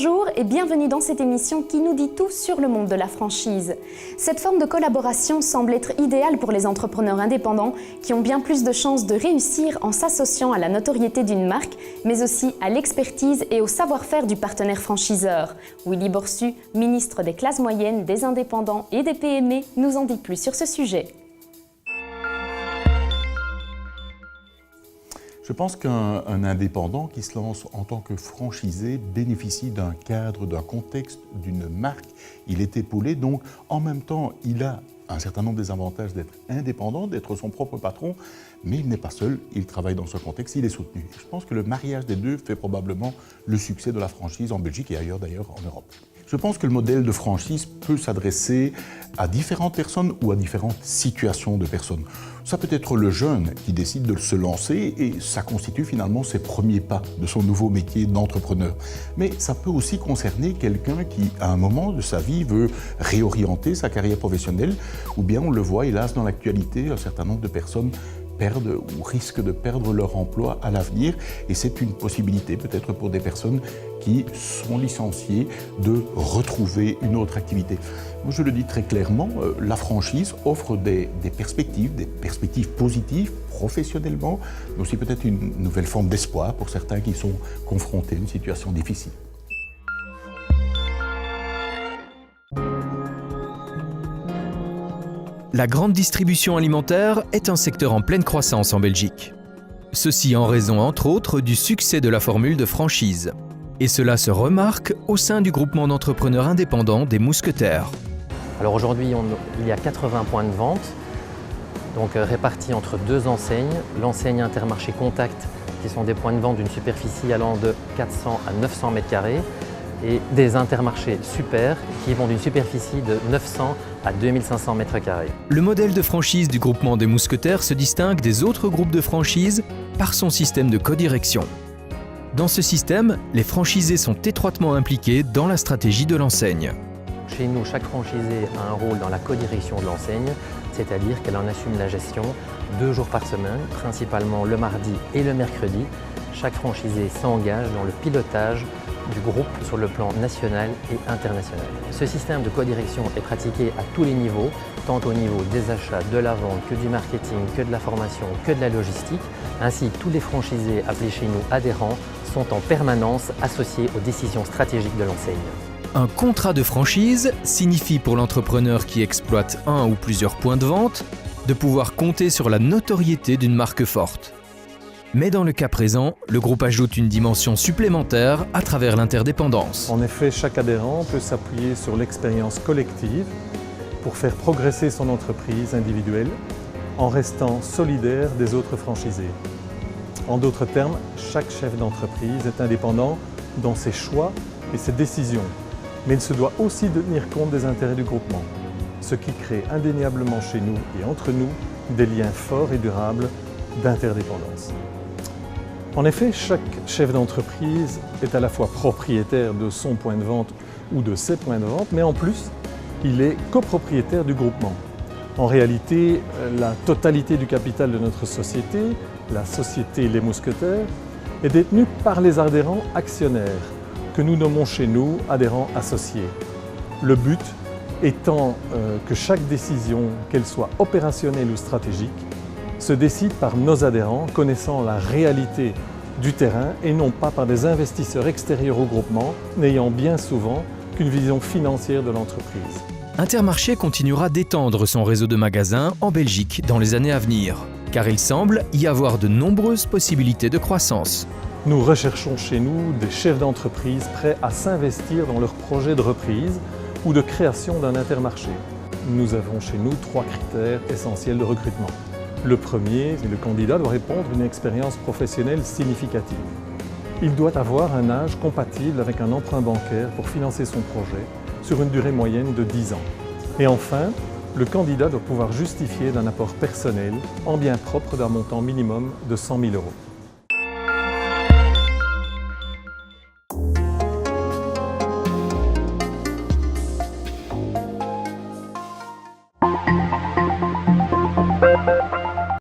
Bonjour et bienvenue dans cette émission qui nous dit tout sur le monde de la franchise. Cette forme de collaboration semble être idéale pour les entrepreneurs indépendants qui ont bien plus de chances de réussir en s'associant à la notoriété d'une marque, mais aussi à l'expertise et au savoir-faire du partenaire franchiseur. Willy Borsu, ministre des classes moyennes, des indépendants et des PME, nous en dit plus sur ce sujet. Je pense qu'un indépendant qui se lance en tant que franchisé bénéficie d'un cadre, d'un contexte, d'une marque. Il est épaulé, donc en même temps, il a un certain nombre des avantages d'être indépendant, d'être son propre patron, mais il n'est pas seul, il travaille dans ce contexte, il est soutenu. Je pense que le mariage des deux fait probablement le succès de la franchise en Belgique et ailleurs d'ailleurs en Europe. Je pense que le modèle de franchise peut s'adresser à différentes personnes ou à différentes situations de personnes. Ça peut être le jeune qui décide de se lancer et ça constitue finalement ses premiers pas de son nouveau métier d'entrepreneur. Mais ça peut aussi concerner quelqu'un qui, à un moment de sa vie, veut réorienter sa carrière professionnelle, ou bien on le voit hélas dans l'actualité, un certain nombre de personnes perdent ou risquent de perdre leur emploi à l'avenir et c'est une possibilité peut-être pour des personnes qui sont licenciées de retrouver une autre activité. Moi je le dis très clairement, la franchise offre des perspectives positives professionnellement, mais aussi peut-être une nouvelle forme d'espoir pour certains qui sont confrontés à une situation difficile. La grande distribution alimentaire est un secteur en pleine croissance en Belgique. Ceci en raison, entre autres, du succès de la formule de franchise. Et cela se remarque au sein du groupement d'entrepreneurs indépendants des Mousquetaires. Alors aujourd'hui, il y a 80 points de vente, donc répartis entre deux enseignes. L'enseigne Intermarché Contact, qui sont des points de vente d'une superficie allant de 400 à 900 m², et des Intermarchés Super, qui vont d'une superficie de 900 à 2500 m². Le modèle de franchise du groupement des Mousquetaires se distingue des autres groupes de franchise par son système de codirection. Dans ce système, les franchisés sont étroitement impliqués dans la stratégie de l'enseigne. Chez nous, chaque franchisé a un rôle dans la codirection de l'enseigne, c'est-à-dire qu'elle en assume la gestion 2 jours par semaine, principalement le mardi et le mercredi. Chaque franchisé s'engage dans le pilotage du groupe sur le plan national et international. Ce système de codirection est pratiqué à tous les niveaux, tant au niveau des achats, de la vente, que du marketing, que de la formation, que de la logistique. Ainsi, tous les franchisés appelés chez nous adhérents sont en permanence associés aux décisions stratégiques de l'enseigne. Un contrat de franchise signifie pour l'entrepreneur qui exploite un ou plusieurs points de vente de pouvoir compter sur la notoriété d'une marque forte. Mais dans le cas présent, le groupe ajoute une dimension supplémentaire à travers l'interdépendance. En effet, chaque adhérent peut s'appuyer sur l'expérience collective pour faire progresser son entreprise individuelle en restant solidaire des autres franchisés. En d'autres termes, chaque chef d'entreprise est indépendant dans ses choix et ses décisions, mais il se doit aussi de tenir compte des intérêts du groupement, ce qui crée indéniablement chez nous et entre nous des liens forts et durables d'interdépendance. En effet, chaque chef d'entreprise est à la fois propriétaire de son point de vente ou de ses points de vente, mais en plus, il est copropriétaire du groupement. En réalité, la totalité du capital de notre société, la société Les Mousquetaires, est détenue par les adhérents actionnaires, que nous nommons chez nous adhérents associés. Le but étant que chaque décision, qu'elle soit opérationnelle ou stratégique, se décide par nos adhérents connaissant la réalité du terrain et non pas par des investisseurs extérieurs au groupement, n'ayant bien souvent qu'une vision financière de l'entreprise. Intermarché continuera d'étendre son réseau de magasins en Belgique dans les années à venir, car il semble y avoir de nombreuses possibilités de croissance. Nous recherchons chez nous des chefs d'entreprise prêts à s'investir dans leur projet de reprise ou de création d'un intermarché. Nous avons chez nous 3 critères essentiels de recrutement. Le premier, le candidat doit répondre à une expérience professionnelle significative. Il doit avoir un âge compatible avec un emprunt bancaire pour financer son projet sur une durée moyenne de 10 ans. Et enfin, le candidat doit pouvoir justifier d'un apport personnel en biens propres d'un montant minimum de 100 000 €.